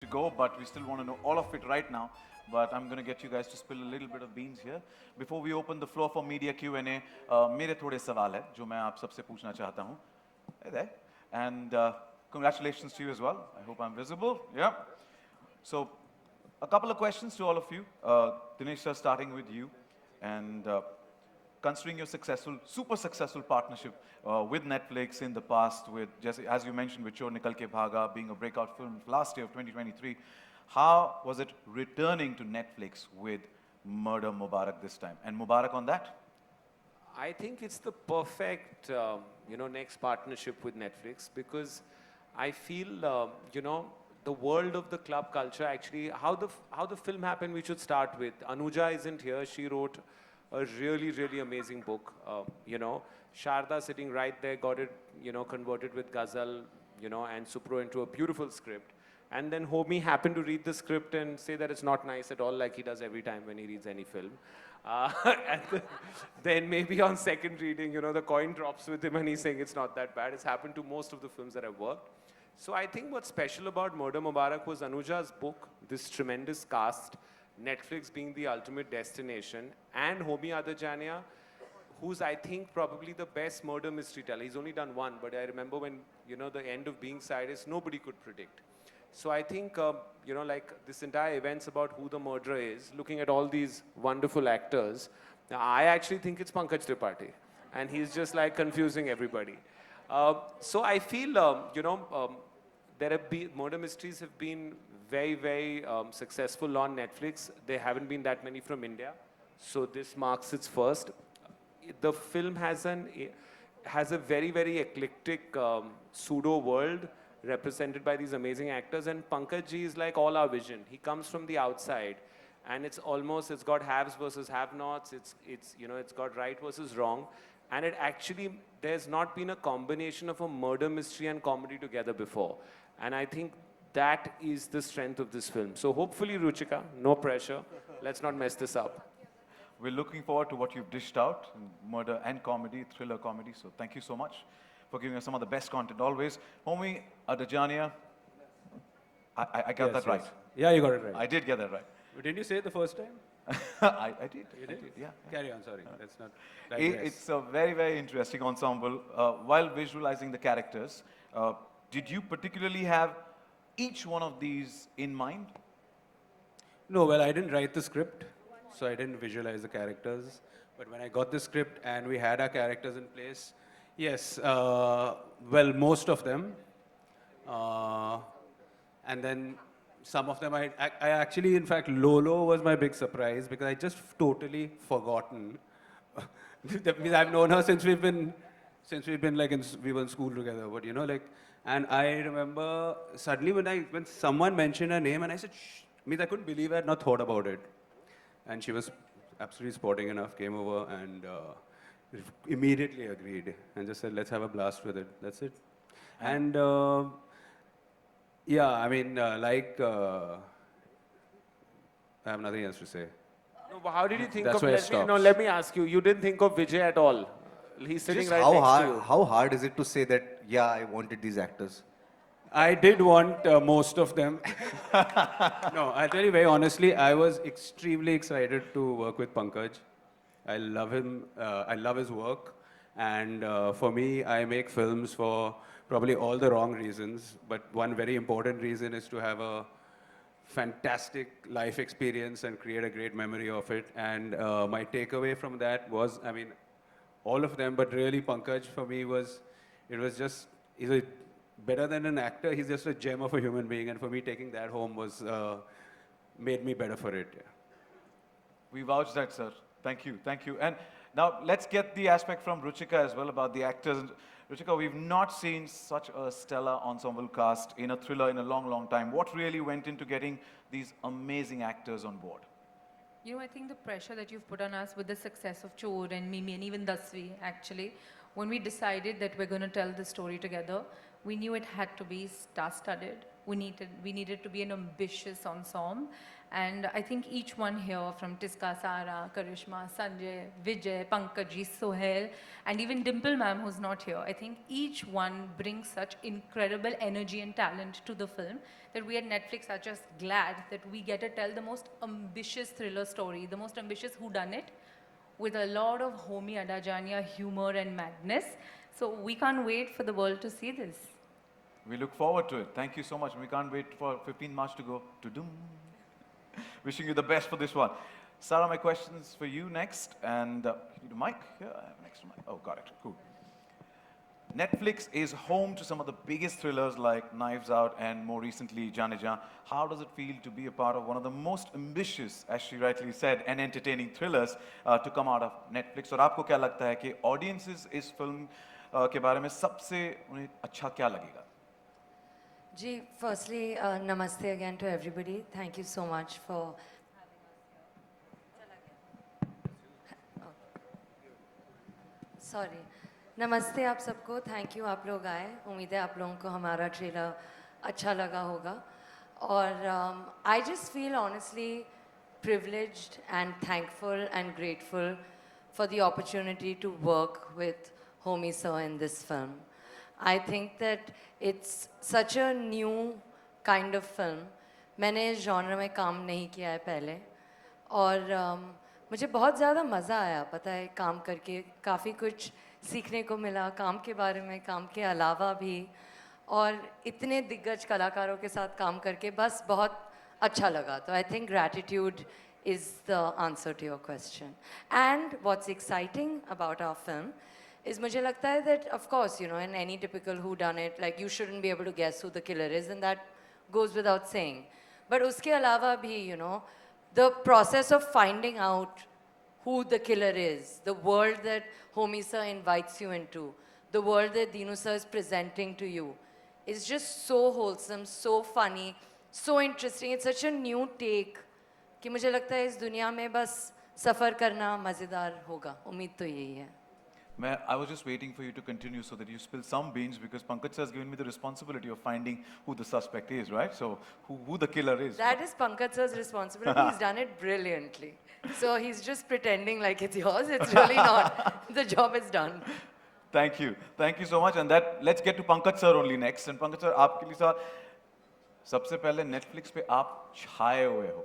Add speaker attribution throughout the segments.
Speaker 1: to go, but we still want to know all of it right now. But I'm going to get you guys to spill a little bit of beans here. Before we open the floor for media Q&A, मेरे थोड़े सवाल हैं जो मैं आप सबसे पूछना चाहता हूँ. Hey there. And congratulations to you as well. I hope I'm visible. Yeah. So, a couple of questions to all of you. Dinesh sir, starting with you. And considering your successful, super successful partnership with Netflix in the past, with just as you mentioned, with Chor Nikal Ke Bhaga being a breakout film last year of 2023, how was it returning to Netflix with Murder Mubarak this time? And Mubarak on that?
Speaker 2: I think it's the perfect, next partnership with Netflix because I feel, the world of the club culture actually, how the film happened, we should start with. Anuja isn't here. She wrote a really, really amazing book. Sharda sitting right there got it, converted with Ghazal, and Supro into a beautiful script. And then Homi happened to read the script and say that it's not nice at all, like he does every time when he reads any film. Then maybe on second reading, the coin drops with him and he's saying it's not that bad. It's happened to most of the films that I've worked. So I think what's special about Murder Mubarak was Anuja's book, this tremendous cast, Netflix being the ultimate destination, and Homi Adajania, who's I think probably the best murder mystery teller. He's only done one, but I remember when, the end of Being Cyrus, nobody could predict. So I think, like this entire event's about who the murderer is, looking at all these wonderful actors. Now, I actually think it's Pankaj Tripathi, and he's just like confusing everybody. So I feel, there have been, murder mysteries have been very, very successful on Netflix. There haven't been that many from India. So this marks its first. The film has a very, very eclectic pseudo world represented by these amazing actors, and Pankaj ji is like all our vision. He comes from the outside, and it's got haves versus have-nots, it's got right versus wrong, and it actually, there's not been a combination of a murder mystery and comedy together before, and I think that is the strength of this film. So hopefully, Ruchika, no pressure, let's not mess this up.
Speaker 1: We're looking forward to what you've dished out, murder and comedy, thriller comedy, so thank you so much for giving us some of the best content always. Homi Adajania, I got that right.
Speaker 3: Yeah, you got it right.
Speaker 1: I did get that right.
Speaker 3: But didn't you say it the first time?
Speaker 1: I did.
Speaker 3: You did?
Speaker 1: Yeah.
Speaker 3: Carry on, sorry. Let's not
Speaker 1: It's a very, very interesting ensemble. While visualizing the characters, did you particularly have each one of these in mind?
Speaker 3: No, well, I didn't write the script, so I didn't visualize the characters. But when I got the script and we had our characters in place, yes, well, most of them. And then some of them, I actually, in fact, Lolo was my big surprise because I just totally forgotten. That means I've known her since we've been like, we were in school together, but and I remember suddenly when someone mentioned her name and I said, shh, means I couldn't believe I had not thought about it. And she was absolutely sporting enough, came over and immediately agreed and just said, let's have a blast with it. That's it. And yeah, I mean, I have nothing else to say.
Speaker 2: No, but how did you think
Speaker 3: That's
Speaker 2: of,
Speaker 3: where it
Speaker 2: let me ask you, you didn't think of Vijay at all? He's sitting
Speaker 4: Just
Speaker 2: right
Speaker 4: how
Speaker 2: next
Speaker 4: hard,
Speaker 2: to you.
Speaker 4: how hard is it to say that, yeah, I wanted these actors?
Speaker 3: I did want most of them. No, I'll tell you very honestly, I was extremely excited to work with Pankaj. I love him, I love his work. And for me, I make films for probably all the wrong reasons. But one very important reason is to have a fantastic life experience and create a great memory of it. And my takeaway from that was, I mean, all of them, but really Pankaj for me he's better than an actor, he's just a gem of a human being. And for me, taking that home made me better for it. Yeah.
Speaker 1: We vouch that, sir. Thank you, thank you. And now let's get the aspect from Ruchika as well about the actors. Ruchika, we've not seen such a stellar ensemble cast in a thriller in a long, long time. What really went into getting these amazing actors on board?
Speaker 5: I think the pressure that you've put on us with the success of Chor and Mimi and even Dasvi, actually, when we decided that we're going to tell the story together, we knew it had to be star-studded we needed to be an ambitious ensemble. And I think each one here, from Tiska, Sara, Karishma, Sanjay, Vijay, Pankaj, Sohail, and even Dimple ma'am, who's not here, I think each one brings such incredible energy and talent to the film that we at Netflix are just glad that we get to tell the most ambitious thriller story, the most ambitious whodunit, with a lot of homey adajania humor and madness. So we can't wait for the world to see this.
Speaker 1: We look forward to it. Thank you so much. We can't wait for 15 March to go to doom. Wishing you the best for this one. Sarah, my questions for you next. And you need a mic? Yeah, I have an extra mic. Oh, got it. Cool. Netflix is home to some of the biggest thrillers like Knives Out and more recently Jaane Jaan. How does it feel to be a part of one of the most ambitious, as she rightly said, and entertaining thrillers to come out of Netflix? और आपको क्या लगता है कि audiences इस film के बारे में सबसे उन्हें अच्छा क्या लगेगा?
Speaker 6: Ji, firstly, namaste again to everybody. Thank you so much for Sorry. नमस्ते आप सबको. Thank you आप लोग आए. उम्मीद है आप लोगों को हमारा ट्रेलर अच्छा लगा होगा. और I just feel honestly privileged and thankful and grateful for the opportunity to work with Homie Sir in this film. I think that it's such a new kind of film. मैंने इस genre में काम नहीं किया है पहले और मुझे बहुत ज़्यादा मज़ा आया पता है काम करके काफ़ी कुछ सीखने को मिला काम के बारे में काम के अलावा भी और इतने दिग्गज कलाकारों के साथ काम करके बस बहुत अच्छा लगा तो I think gratitude is the answer to your question. And what's exciting about our film is मुझे लगता है that of course you know in any typical whodunit like you shouldn't be able to guess who the killer is and that goes without saying. But उसके अलावा भी you know the process of finding out who the killer is, the world that Homie Sir invites you into, the world that Dinu Sir is presenting to you is just so wholesome, so funny, so interesting. It's such a new take कि मुझे लगता है इस दुनिया में बस सफ़र करना मज़ेदार होगा उम्मीद तो यही है.
Speaker 1: I was just waiting for you to continue so that you spill some beans because Pankaj sir has given me the responsibility of finding who the suspect is, right? So who the killer is.
Speaker 6: That is Pankaj sir's responsibility. He's done it brilliantly. So he's just pretending like it's yours. It's really not. The job is done.
Speaker 1: Thank you. Thank you so much. And that let's get to Pankaj sir only next. And Pankaj sir, आपके लिए sir सबसे पहले Netflix पे आप छाए हुए हो.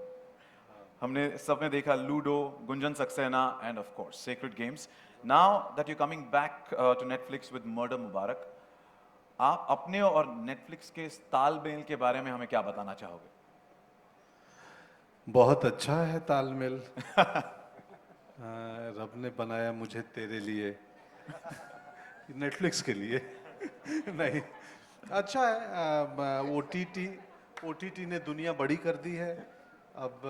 Speaker 1: हमने सबने देखा Ludo, Gunjan Saxena, and of course Sacred Games. Now that you're coming back to Netflix with Murder Mubarak, आप अपने और Netflix के इस तालमेल के बारे में हमें क्या बताना चाहोगे?
Speaker 7: बहुत अच्छा है तालमेल. रब ने बनाया मुझे तेरे लिए, Netflix के लिए. नहीं, अच्छा है. OTT ने दुनिया बड़ी कर दी है. अब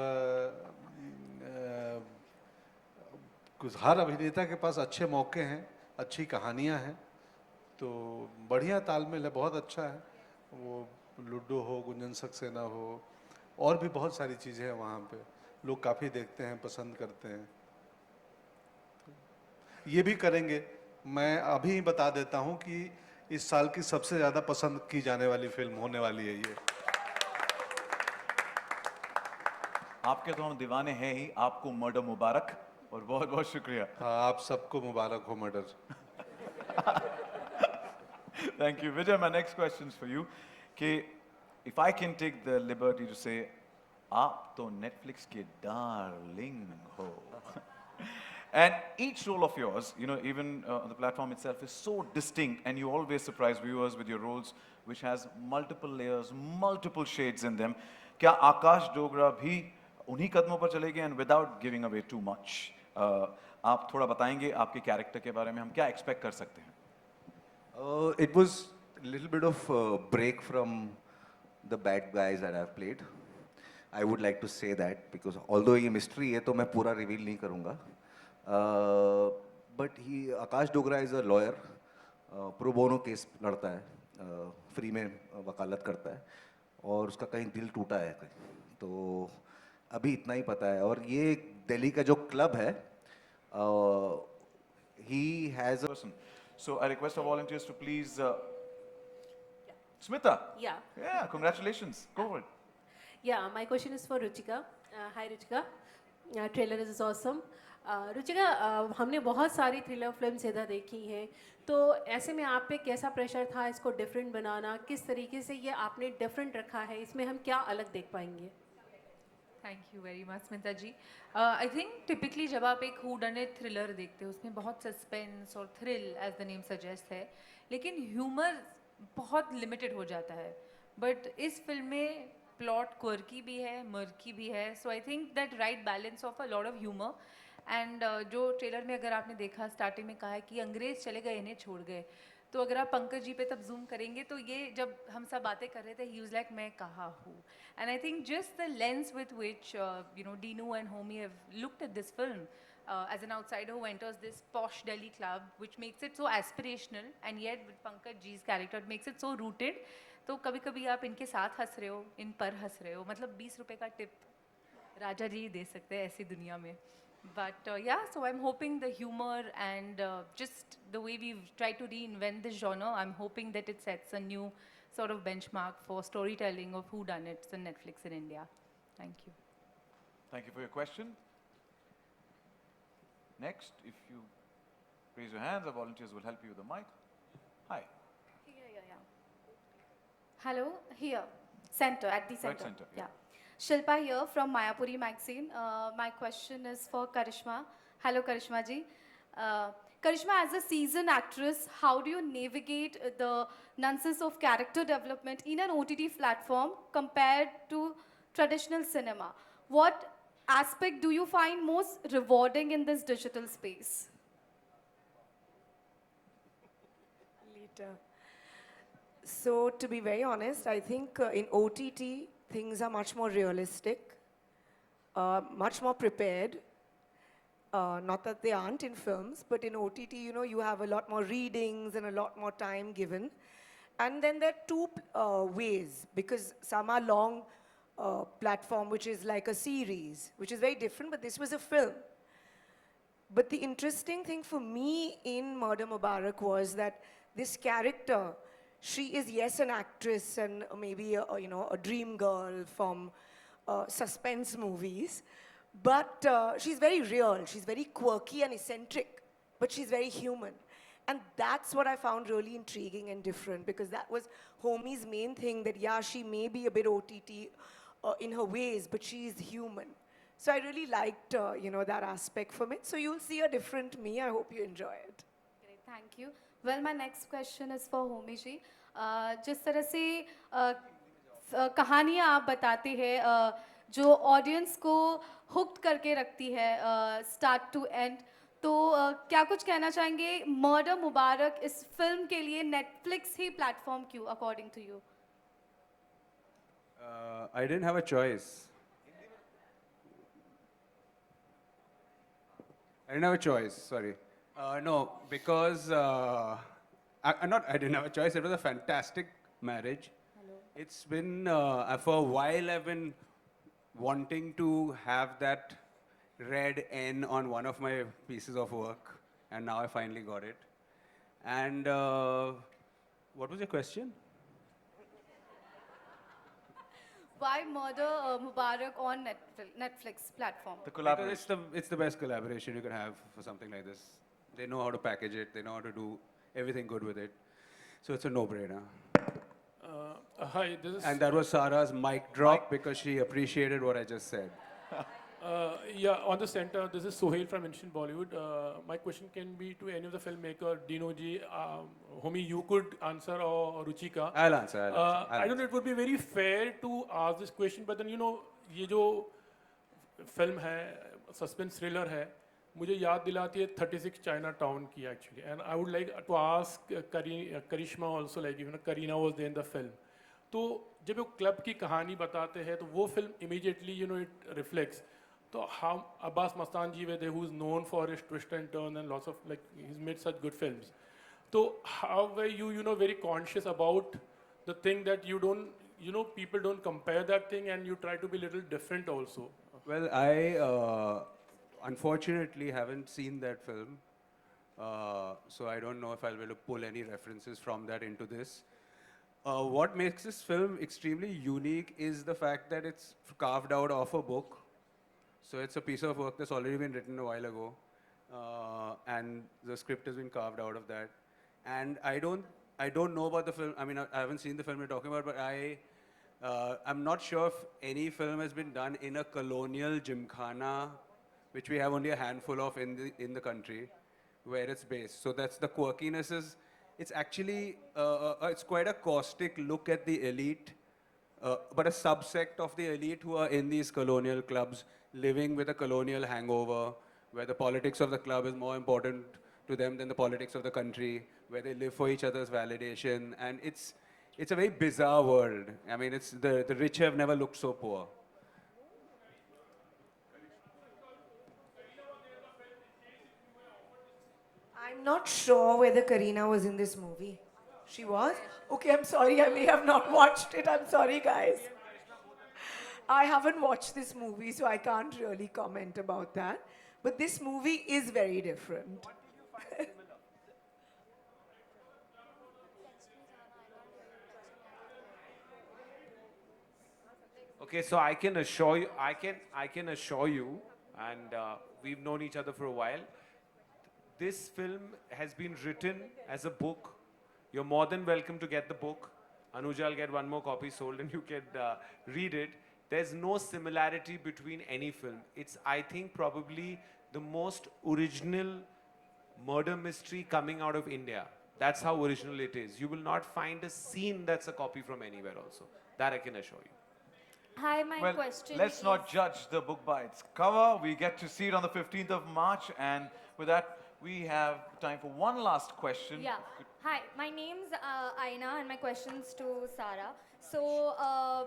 Speaker 7: हर अभिनेता के पास अच्छे मौके हैं, अच्छी कहानियां हैं, तो बढ़िया तालमेल है, बहुत अच्छा है. वो लूडो हो, गुंजन सक्सेना हो, और भी बहुत सारी चीज़ें हैं वहाँ पे. लोग काफ़ी देखते हैं, पसंद करते हैं. ये भी करेंगे. मैं अभी ही बता देता हूँ कि इस साल की सबसे ज़्यादा पसंद की जाने वाली फिल्म होने वाली है ये.
Speaker 1: आपके तो हम दीवाने हैं ही. आपको मर्डर मुबारक और बहुत बहुत शुक्रिया.
Speaker 7: हाँ, आप सबको मुबारक हो murder.
Speaker 1: Thank you. Vijay, my next question is for you. कि if I can take the liberty to say, आप तो Netflix के darling हो. And each role of yours, you know, even on the platform itself is so distinct and you always surprise viewers with your roles which has multiple layers, multiple shades in them. क्या आकाश डोगरा भी उन्हीं कदमों पर चलेंगे and without giving away too much? आप थोड़ा बताएंगे आपके कैरेक्टर के बारे में हम क्या एक्सपेक्ट कर सकते हैं?
Speaker 4: It was a little bit of a break from the bad guys that I've played. I would like to say that because although ये mystery है तो मैं पूरा reveal नहीं करूँगा. But Akash Dogra is a lawyer, pro bono case लड़ता है, free में वकालत करता है और उसका कहीं दिल टूटा है तो अभी इतना ही पता है. और ये दिल्ली का जो क्लब है, he has a
Speaker 1: So I request our volunteers to please Smita.
Speaker 8: Yeah.
Speaker 1: Yeah, congratulations. Go for it.
Speaker 8: Yeah, my question is for Ruchika. Hi Ruchika. Trailer is awesome. Ruchika हमने बहुत सारी थ्रिलर फिल्म्स इधर देखी हैं, तो ऐसे में आप पे कैसा प्रेशर था इसको डिफरेंट बनाना, किस तरीके से ये आपने डिफरेंट रखा है, इसमें हम क्या अलग देख पाएंगे?
Speaker 5: Thank you very much Smita ji. I think typically जब आप एक हू डन इट थ्रिलर देखते हो उसमें बहुत सस्पेंस और thrill as the name suggest है, लेकिन ह्यूमर बहुत लिमिटेड हो जाता है. बट इस फिल्म में प्लॉट क्वर्की भी है, मर्की भी है, so I think that right balance of a lot of humour. And जो ट्रेलर में अगर आपने देखा स्टार्टिंग में कहा है कि अंग्रेज चले गए इन्हें छोड़ गए, तो अगर आप पंकज जी पे तब जूम करेंगे तो ये जब हम सब बातें कर रहे थे ही वाज लाइक मैं कहाँ हूँ. And I think just the lens with which you know Dinu and Homi have looked at this film as an outsider who enters this posh Delhi club, which makes it so aspirational, and yet with Pankaj Ji's character it makes it so rooted. तो कभी कभी आप इनके साथ हंस रहे हो, इन पर हंस रहे हो, मतलब 20 रुपए का टिप राजा जी दे सकते हैं ऐसी दुनिया में. But yeah, so I'm hoping the humor and just the way we've tried to reinvent this genre, I'm hoping that it sets a new sort of benchmark for storytelling of whodunits and Netflix in India. Thank you.
Speaker 1: Thank you for your question. Next, if you raise your hands, our volunteers will help you with the mic. Hi.
Speaker 9: Yeah. Hello, here, center, at the center.
Speaker 1: center, yeah.
Speaker 9: Shilpa here from Mayapuri magazine. My question is for Karishma. Hello, Karishma ji. Karishma, as a seasoned actress, how do you navigate the nuances of character development in an OTT platform compared to traditional cinema? What aspect do you find most rewarding in this digital space?
Speaker 10: Later. So, to be very honest, I think in OTT, things are much more realistic, much more prepared. Not that they aren't in films, but in OTT, you know, you have a lot more readings and a lot more time given. And then there are two ways, because some are long platform, which is like a series, which is very different, but this was a film. But the interesting thing for me in Murder Mubarak was that this character, she is, yes, an actress and maybe a dream girl from suspense movies, but she's very real. She's very quirky and eccentric, but she's very human. And that's what I found really intriguing and different, because that was Homie's main thing, that yeah, she may be a bit OTT in her ways, but she's human. So I really liked, that aspect from it. So you'll see a different me. I hope you enjoy it.
Speaker 9: Great, thank you. Well, my next question is for Homi ji. जिस तरह से कहानियाँ आप बताते हैं जो audience को hooked करके रखती है स्टार्ट टू एंड, तो क्या कुछ कहना चाहेंगे मर्डर मुबारक इस फिल्म के लिए नेटफ्लिक्स ही प्लेटफॉर्म क्यों according to you?
Speaker 3: I didn't have a choice. I didn't have a choice, sorry. No, because I didn't have a choice. It was a fantastic marriage.
Speaker 9: Hello.
Speaker 3: It's been, for a while I've been wanting to have that red N on one of my pieces of work, and now I finally got it. And what was your question?
Speaker 9: Why Murder Mubarak on Netflix platform?
Speaker 1: The
Speaker 3: Because
Speaker 1: collaboration.
Speaker 3: it's the best collaboration you can have for something like this. They know how to package it. They know how to do everything good with it. So it's a no-brainer.
Speaker 11: Hi, this is...
Speaker 3: And that was Sara's mic drop because she appreciated what I just said.
Speaker 11: yeah, on the center, this is Sohail from Ancient Bollywood. My question can be to any of the filmmaker, Dino ji, Homi, you could answer, or Ruchika.
Speaker 3: I'll answer.
Speaker 11: I don't know, it would be very fair to ask this question, but then, you know, ये जो film है, suspense thriller है, मुझे याद दिलाती है 36 China Town की actually. And I would like to ask Karishma also, like, you know, Kareena was there in the film. तो जब वो क्लब की कहानी बताते हैं तो वो film immediately, you know, it reflects. So how Abbas Mastan ji were there, who's known for his twist and turn and lots of, like, he's made such good films. So how were you, you know, very conscious about the thing that you don't, you know, people don't compare that thing and you try to be a little different also?
Speaker 3: Well, I unfortunately haven't seen that film. So I don't know if I'll be able to pull any references from that into this. What makes this film extremely unique is the fact that it's carved out of a book. So it's a piece of work that's already been written a while ago, and the script has been carved out of that. And I don't know about the film. I mean, I haven't seen the film you're talking about, but I'm not sure if any film has been done in a colonial gymkhana, which we have only a handful of in the country, where it's based. So that's the quirkiness is. It's actually it's quite a caustic look at the elite, but a subsect of the elite who are in these colonial clubs, living with a colonial hangover, where the politics of the club is more important to them than the politics of the country, where they live for each other's validation, and it's a very bizarre world. I mean, it's the rich have never looked so poor.
Speaker 10: I'm not sure whether Kareena was in this movie. She was? Okay, I'm sorry, I may have not watched it. I'm sorry, guys. I haven't watched this movie, so I can't really comment about that. But this movie is very different.
Speaker 2: Okay, so I can assure you, I can assure you, and we've known each other for a while. This film has been written as a book. You're more than welcome to get the book. Anuja will get one more copy sold, and you can read it. There's no similarity between any film. It's, I think, probably the most original murder mystery coming out of India. That's how original it is. You will not find a scene that's a copy from anywhere also. That I can assure you.
Speaker 9: Hi, my
Speaker 1: Well,
Speaker 9: question
Speaker 1: let's not
Speaker 9: is-
Speaker 1: judge the book by its cover. We get to see it on the 15th of March, and with that, we have time for one last question.
Speaker 12: Yeah. Hi, my name's Aina, and my question's to Sara. So,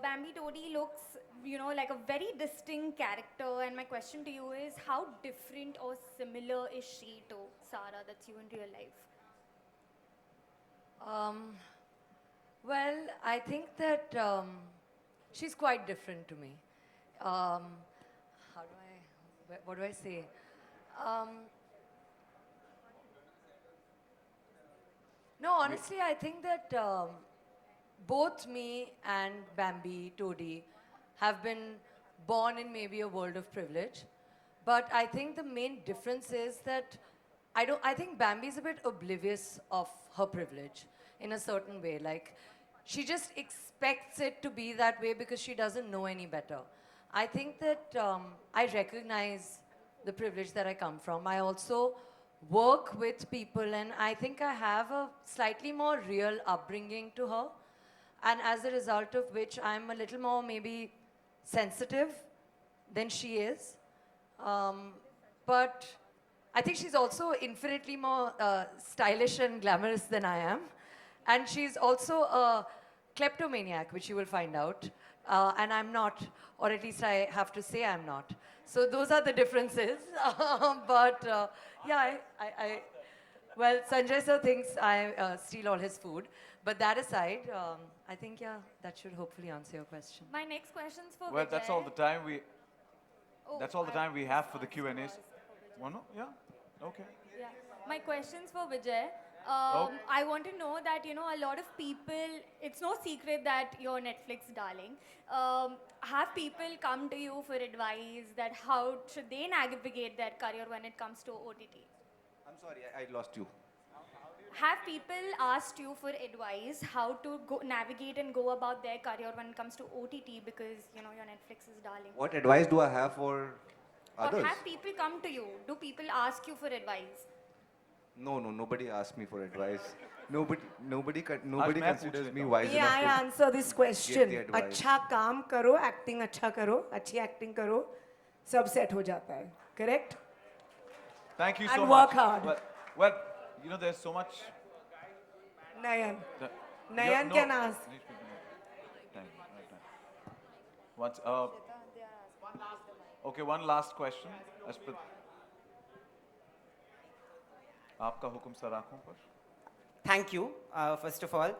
Speaker 12: Bambi Todi looks, like a very distinct character, and my question to you is, how different or similar is she to Sara that's you in real life?
Speaker 6: Well, I think that she's quite different to me. What do I say? No, honestly, I think that both me and Bambi Todi have been born in maybe a world of privilege. But I think the main difference is that I think Bambi's a bit oblivious of her privilege in a certain way. Like, she just expects it to be that way because she doesn't know any better. I think that I recognize the privilege that I come from. I also work with people, and I think I have a slightly more real upbringing to her. And as a result of which, I'm a little more maybe sensitive than she is. But I think she's also infinitely more stylish and glamorous than I am. And she's also a kleptomaniac, which you will find out. And I'm not, or at least I have to say I'm not. So those are the differences. But yeah, well, Sanjay sir thinks I steal all his food. But that aside, I think, yeah, that should hopefully answer your question.
Speaker 12: My next question's for
Speaker 1: Well,
Speaker 12: Vijay.
Speaker 1: that's all the time we.
Speaker 12: Oh,
Speaker 1: That's all the time we have for the Q&As. One more? Yeah? Okay.
Speaker 12: Yeah. My question's for Vijay. I want to know that, a lot of people, it's no secret that you're Netflix darling. Have people come to you for advice that how should they navigate their career when it comes to OTT?
Speaker 4: I'm sorry, I lost you.
Speaker 12: Have people asked you for advice how to navigate and go about their career when it comes to OTT because, you're Netflix's darling?
Speaker 4: What advice do I have for others?
Speaker 12: Or have people come to you? Do people ask you for advice?
Speaker 4: No, nobody asked me for advice. Nobody
Speaker 1: मैं
Speaker 4: considers
Speaker 1: पूछ
Speaker 4: me
Speaker 1: लेता
Speaker 4: wise
Speaker 10: May I
Speaker 4: enough
Speaker 10: answer this question?
Speaker 4: the advice.
Speaker 10: अच्छा काम करो, acting अच्छा करो, अच्छी acting करो, सब set हो जाता है. Correct?
Speaker 1: Thank you
Speaker 10: And
Speaker 1: so
Speaker 10: work
Speaker 1: much.
Speaker 10: hard.
Speaker 1: Well, there's so much.
Speaker 10: Nayan.
Speaker 1: that-
Speaker 10: Nayan
Speaker 1: no,
Speaker 10: can ask.
Speaker 1: Thank you. Right, okay, one last question. आपका हुक्म सर आँखों पर.
Speaker 13: Thank you, first of all.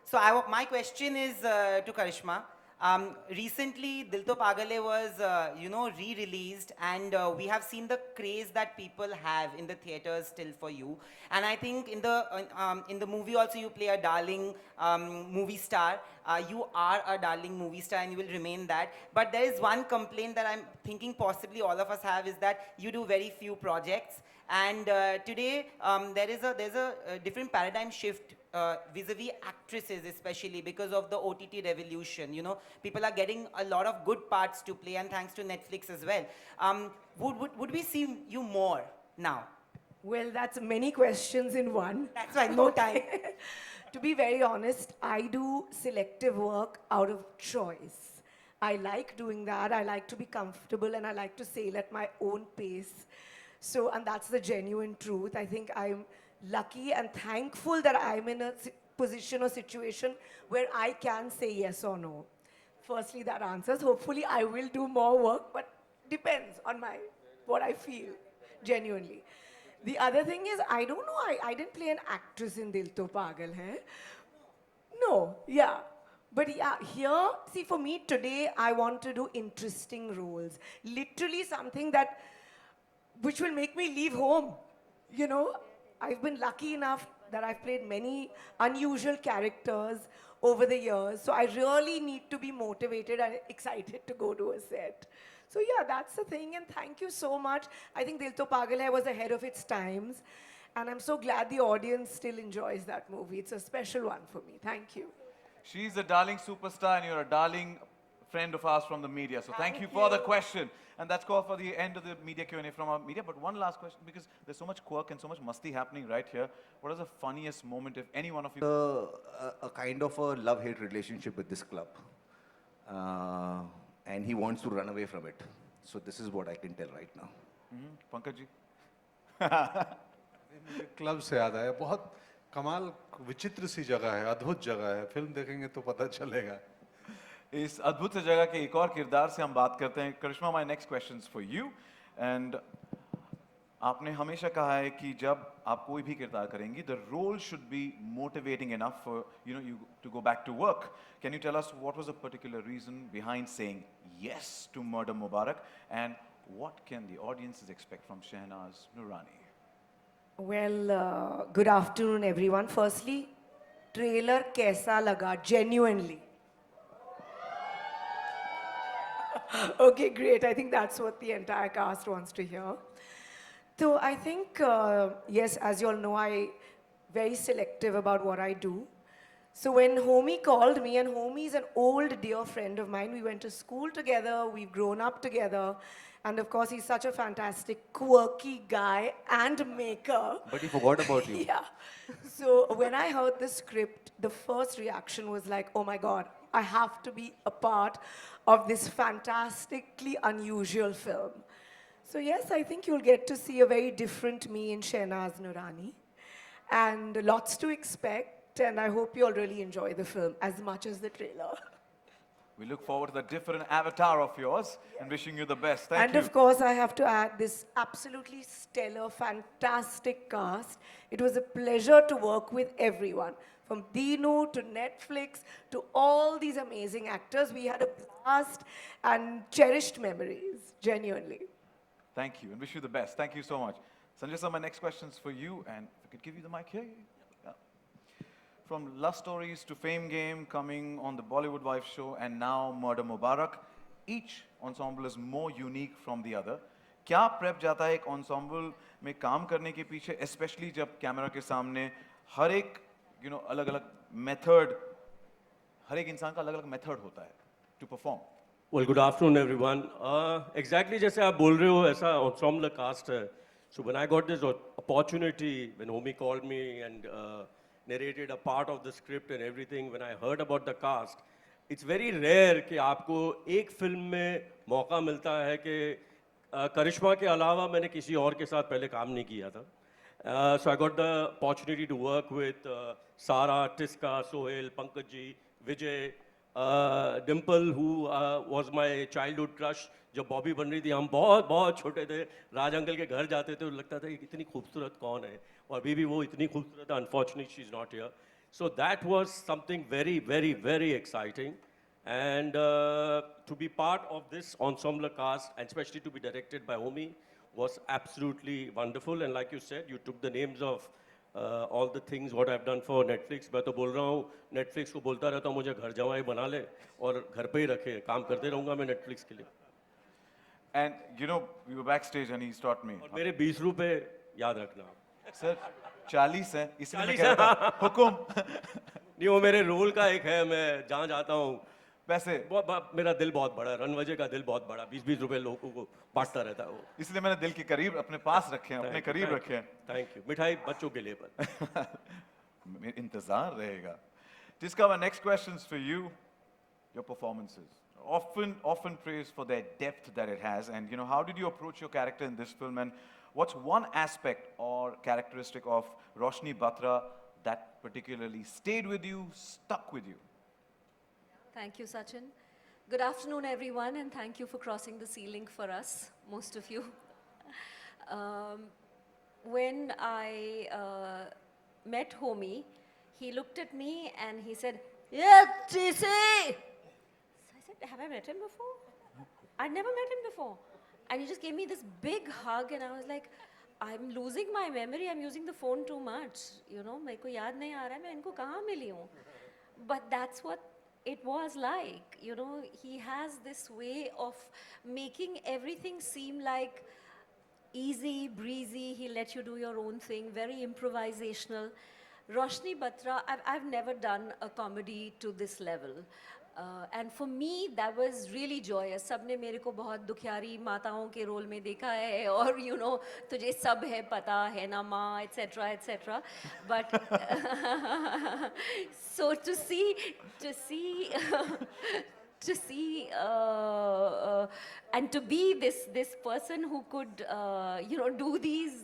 Speaker 13: So my question is to Karishma. Recently, Dil To Pagal Hai was, re-released, and we have seen the craze that people have in the theaters still for you. And I think in the movie also you play a darling movie star. You are a darling movie star, and you will remain that. But there is one complaint that I'm thinking possibly all of us have, is that you do very few projects. And today, there's a different paradigm shift vis-a-vis actresses, especially because of the OTT revolution. People are getting a lot of good parts to play, and thanks to Netflix as well. Would we see you more now?
Speaker 10: Well, that's many questions in one.
Speaker 13: That's why, no time.
Speaker 10: To be very honest, I do selective work out of choice. I like doing that. I like to be comfortable, and I like to sail at my own pace. So, and that's the genuine truth. I think I'm lucky and thankful that I'm in a position or situation where I can say yes or no. Firstly, that answers. Hopefully, I will do more work, but depends on what I feel, genuinely. The other thing is, I don't know, I didn't play an actress in Dil To Pagal Hai. No, yeah. But yeah, here, see, for me today, I want to do interesting roles. Literally something which will make me leave home. I've been lucky enough that I've played many unusual characters over the years. So I really need to be motivated and excited to go to a set. So yeah, that's the thing, and thank you so much. I think Dil To Pagal Hai was ahead of its times, and I'm so glad the audience still enjoys that movie. It's a special one for me. Thank you.
Speaker 1: She's a darling superstar, and you're a darling friend of ours from the media. So thank you for the question. And that's called for the end of the media Q&A from our media. But one last question, because there's so much quirk and so much musty happening right here. What is the funniest moment, if any one of you...
Speaker 4: A kind of a love-hate relationship with this club. And he wants to run away from it. So this is what I can tell right now.
Speaker 1: Pankaj ji?
Speaker 7: मुझे club से याद आया, बहुत कमाल विचित्र सी जगह है, अद्भुत जगह है, फिल्म देखेंगे तो पता चलेगा.
Speaker 1: इस अद्भुत से जगह के एक और किरदार से हम बात करते हैं. करिश्मा, my next question is for you. And आपने हमेशा कहा है कि जब आप कोई भी किरदार करेंगी, the role should be motivating enough for you to go back to work. Can you tell us what was the particular reason behind saying yes to Murder Mubarak, and what can the audiences expect from Shehnaz Nurani?
Speaker 10: Well, good afternoon, everyone. Firstly, trailer kaisa laga? Genuinely. Okay, great. I think that's what the entire cast wants to hear. So I think, yes, as you all know, I'm very selective about what I do. So when Homie called me, and Homie is an old dear friend of mine, we went to school together, we've grown up together, and of course he's such a fantastic, quirky guy and maker.
Speaker 4: But he forgot about you.
Speaker 10: Yeah. So when I heard the script, the first reaction was like, oh my God, I have to be a part of this fantastically unusual film. So yes, I think you'll get to see a very different me in Shehnaz Nurani, and lots to expect, and I hope you all really enjoy the film as much as the trailer.
Speaker 1: We look forward to the different avatar of yours, and wishing you the best. Thank
Speaker 10: And
Speaker 1: you.
Speaker 10: of course, I have to add this absolutely stellar, fantastic cast. It was a pleasure to work with everyone, from Dino to Netflix to all these amazing actors. We had a blast and cherished memories, genuinely.
Speaker 1: Thank you, and wish you the best. Thank you so much. Sanjay sir, my next question is for you, and if I could give you the mic here. Yeah. From Love Stories to Fame Game, coming on the Bollywood Wife show, and now Murder Mubarak, each ensemble is more unique from the other. क्या prep जाता है एक ensemble में काम करने के पीछे, especially जब कैमरा के सामने हर एक अलग-अलग method, हर एक इंसान का अलग-अलग method होता है to perform.
Speaker 14: Well, good afternoon, everyone. Exactly जैसे आप बोल रहे हो, ऐसा ensemble cast है. So when I got this opportunity, when Homie called me and narrated a part of the script and everything, when I heard about the cast, it's very rare कि आपको एक फिल्म में मौका मिलता है कि करिश्मा के अलावा मैंने किसी और के साथ पहले काम नहीं किया था. So I got the opportunity to work with Sara, Tiska, Sohail, Pankaj ji, Vijay, Dimple, who was my childhood crush. जब बॉबी बन रही थी, हम बहुत बहुत छोटे थे, राज अंकल के घर जाते थे, तो लगता था कि कितनी खूबसूरत कौन है, और अभी भी वो इतनी खूबसूरत है. Unfortunately, she's not here. So that was something very, very, very exciting. And to be part of this ensemble cast, and especially to be directed by Homi, was absolutely wonderful. And like you said, you took the names of all the things what I've done for Netflix. मैं तो बोल रहा हूँ Netflix को बोलता रहता हूँ मुझे घर जमाई बना ले और घर पे ही रखे काम करते रहूँगा मैं Netflix के लिए.
Speaker 1: And you know, we were backstage and he's taught me.
Speaker 14: और मेरे 20 रुपए याद रखना.
Speaker 1: Sir, 40 है, इसलिए मैं कह रहा था, हुकुम.
Speaker 14: नहीं वो मेरे रोल का एक है मैं जहाँ जाता हूँ.
Speaker 1: वैसे
Speaker 14: मेरा दिल बहुत बड़ा है रणवजे का दिल बहुत बड़ा 20-20 रुपए लोगों को बांटता रहता है वो.
Speaker 1: इसलिए मैंने दिल के करीब अपने पास रखे हैं, अपने करीब रखे हैं.
Speaker 14: Thank you. मिठाई बच्चों के लिए पर.
Speaker 1: इंतजार रहेगा. Jiska, my next questions for you. Your performances, often praised for their depth that it has, and you know, how did you approach your character in this film, and what's one aspect or characteristic of Roshni Batra that particularly stayed with you, stuck with you?
Speaker 15: Thank you, Sachin. Good afternoon, everyone, and thank you for crossing the ceiling for us, most of you. When I met Homi, he looked at me and he said, "Yeah, TC!" So I said, "Have I met him before?" I'd never met him before. And he just gave me this big hug, and I was like, I'm losing my memory. I'm using the phone too much. You know, मेरे को याद नहीं आ रहा है मैं इनको कहाँ मिली हूँ. But that's what it was like. You know, he has this way of making everything seem like easy, breezy. He let you do your own thing, very improvisational. Roshni Batra, I've never done a comedy to this level. And for me, that was really joyous. सबने मेरे को बहुत दुखियारी माताओं के role में देखा है और you know तुझे सब है पता है ना माँ etc. But so to see and to be this person who could you know do these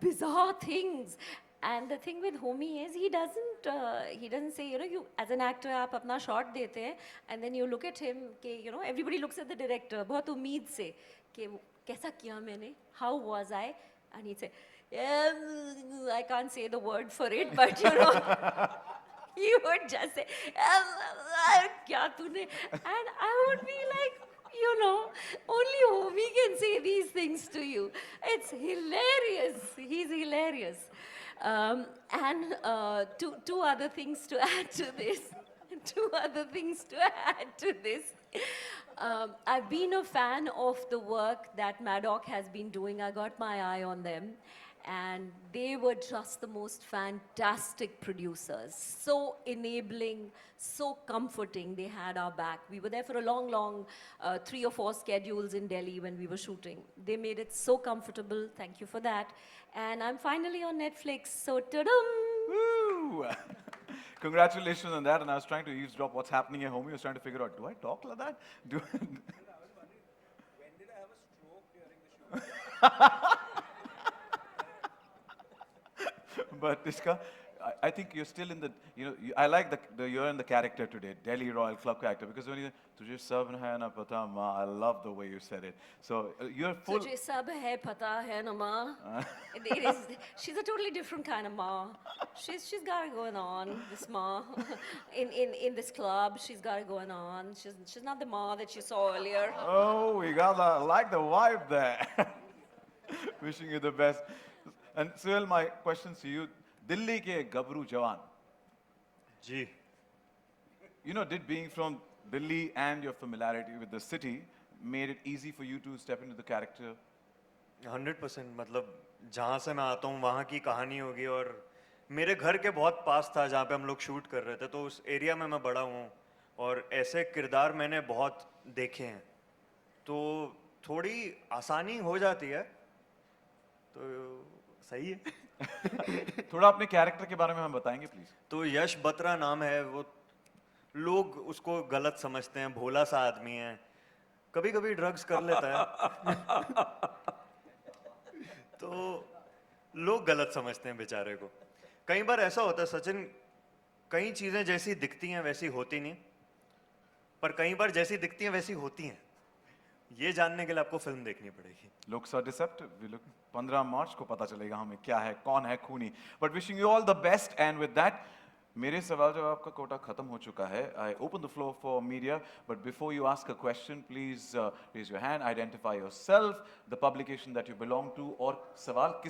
Speaker 15: bizarre things. And the thing with Homi is he doesn't say, you know, you as an actor आप अपना shot देते हैं and then you look at him कि you know everybody looks at the director बहुत उम्मीद से कि कैसा किया मैंने, how was I, and he'd say, yeah, I can't say the word for it, but you know he would just say क्या तूने, and I would be like, you know, only Homi can say these things to you. It's hilarious. He's hilarious. And two other things to add to this. I've been a fan of the work that Maddock has been doing. I got my eye on them. And they were just the most fantastic producers. So enabling, so comforting. They had our back. We were there for a long 3 or 4 schedules in Delhi when we were shooting. They made it so comfortable. Thank you for that. And I'm finally on Netflix, so ta-dum!
Speaker 1: Woo! Congratulations on that. And I was trying to eavesdrop what's happening at home. I was trying to figure out, do I talk like that? When did I have a stroke during the shoot? But Tishka, I think you're still in the, you know, I like you're in the character today, Delhi Royal Club character, because when you Tujhe sab hai na pata ma, I love the way you said it. So you're full.
Speaker 15: Tujhe sab hai pata hai na ma. She's a totally different kind of ma. She's got it going on, this ma. In this club, she's got it going on. She's not the ma that you saw earlier.
Speaker 1: Oh, we got I like the vibe there. Wishing you the best. And Suhail, my questions to you. Delhi ke Gabru Jawan.
Speaker 16: Ji.
Speaker 1: You know, did being from Delhi and your familiarity with the city made it easy for you to step into the character?
Speaker 16: 100%. मतलब जहाँ से मैं आता हूँ वहाँ की कहानी होगी और मेरे घर के बहुत पास था जहाँ पे हम लोग शूट कर रहे थे, तो उस एरिया में मैं बड़ा हूँ और ऐसे किरदार मैंने बहुत देखे हैं, तो थोड़ी आसानी हो जाती है, तो सही है।
Speaker 1: थोड़ा अपने कैरेक्टर के बारे में हम बताएंगे प्लीज।
Speaker 16: तो यश बत्रा नाम है, वो लोग उसको गलत समझते हैं, भोला सा आदमी है, कभी कभी ड्रग्स कर लेता है तो लोग गलत समझते हैं बेचारे को। कई बार ऐसा होता है सचिन, कई चीजें जैसी दिखती हैं वैसी होती नहीं, पर कई बार जैसी दिखती हैं वैसी होती हैं। ये जानने के लिए आपको फिल्म देखनी पड़ेगी।
Speaker 1: Looks are deceptive. We look 15 मार्च को पता चलेगा हमें क्या है, कौन है खूनी। But wishing you all the best, and with that, मेरे सवाल जवाब का कोटा खत्म हो चुका है. I open the floor for media, but before you ask a question, please raise your hand, identify yourself, the publication that you belong to, और सवाल किस